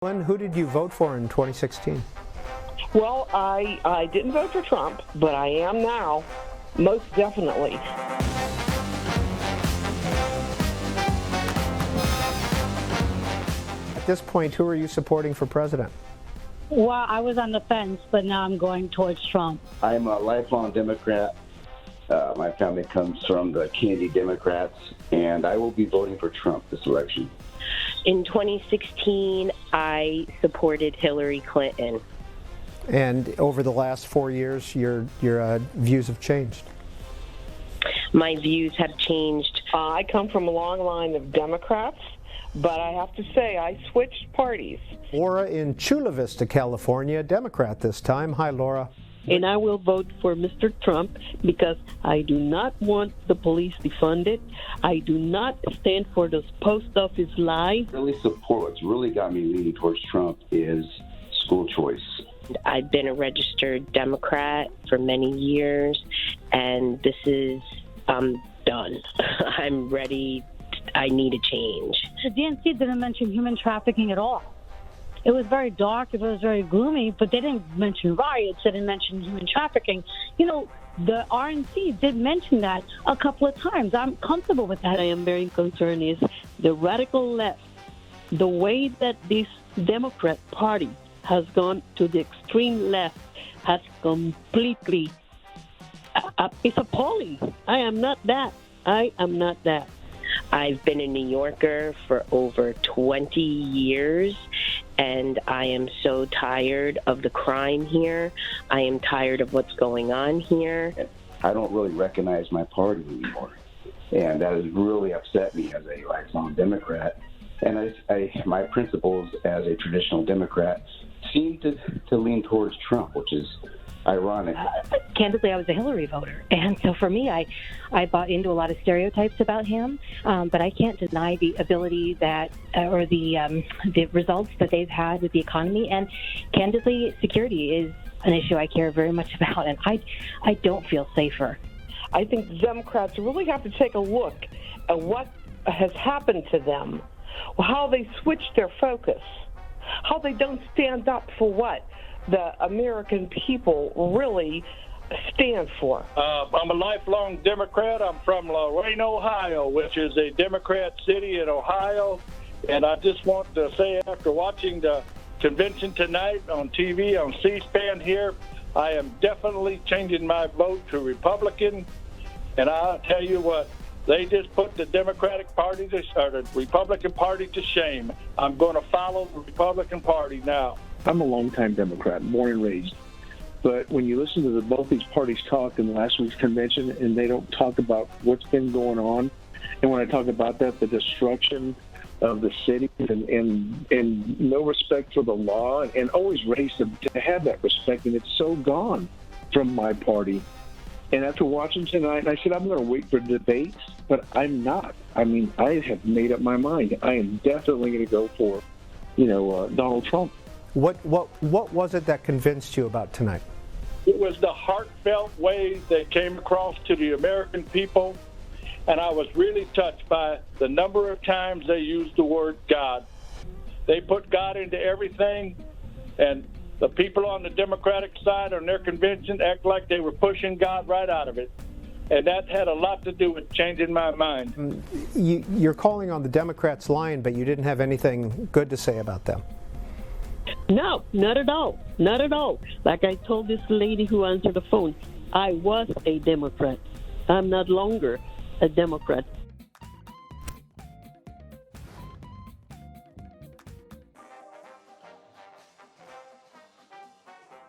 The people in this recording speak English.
Who did you vote for in 2016? Well, I didn't vote for Trump, but I am now, most definitely. At this point, who are you supporting for president? Well, I was on the fence, but now I'm going towards Trump. I'm a lifelong Democrat. My family comes from the Kennedy Democrats, and I will be voting for Trump this election. In 2016, I supported Hillary Clinton. And over the last 4 years, your views have changed. My views have changed. I come from a long line of Democrats, but I have to say I switched parties. Laura in Chula Vista, California, Democrat this time. Hi, Laura. And I will vote for Mr. Trump because I do not want the police defunded. I do not stand for this post office lie. Really support what's really got me leaning towards Trump is school choice. I've been a registered Democrat for many years, and this is done. I'm ready. I need a change. The DNC didn't mention human trafficking at all. It was very dark, it was very gloomy, but they didn't mention riots, they didn't mention human trafficking. You know, the RNC did mention that a couple of times. I'm comfortable with that. I am very concerned is the radical left, the way that this Democrat Party has gone to the extreme left has completely, it's appalling. I am not that. I am not that. I've been a New Yorker for over 20 years, and I am so tired of the crime here. I am tired of what's going on here. I don't really recognize my party anymore, and that has really upset me as a lifelong Democrat. And my principles as a traditional Democrat seem to lean towards Trump, which is ironic. Candidly, I was a Hillary voter, and so for me, I bought into a lot of stereotypes about him, but I can't deny the ability that, or the results that they've had with the economy, and candidly, security is an issue I care very much about, and I don't feel safer. I think Democrats really have to take a look at what has happened to them, how they switched their focus, how they don't stand up for what the American people really stand for. I'm a lifelong Democrat. I'm from Lorain, Ohio, which is a Democrat city in Ohio. And I just want to say, after watching the convention tonight on TV, on C-SPAN here, I am definitely changing my vote to Republican. And I'll tell you what, they just put the Democratic Party or the Republican Party to shame. I'm going to follow the Republican Party now. I'm a longtime Democrat, born and raised. But when you listen to both these parties talk in last week's convention, and they don't talk about what's been going on, and when I talk about that, the destruction of the city and no respect for the law, and always raised to have that respect, and it's so gone from my party. And after watching tonight, I said, I'm going to wait for debates, but I'm not. I mean, I have made up my mind. I am definitely going to go for, Donald Trump. What was it that convinced you about tonight? It was the heartfelt way they came across to the American people, and I was really touched by the number of times they used the word God. They put God into everything, and the people on the Democratic side on their convention act like they were pushing God right out of it. And that had a lot to do with changing my mind. You're calling on the Democrats lying, but you didn't have anything good to say about them. No, not at all. Not at all. Like I told this lady who answered the phone, I was a Democrat. I'm not longer a Democrat.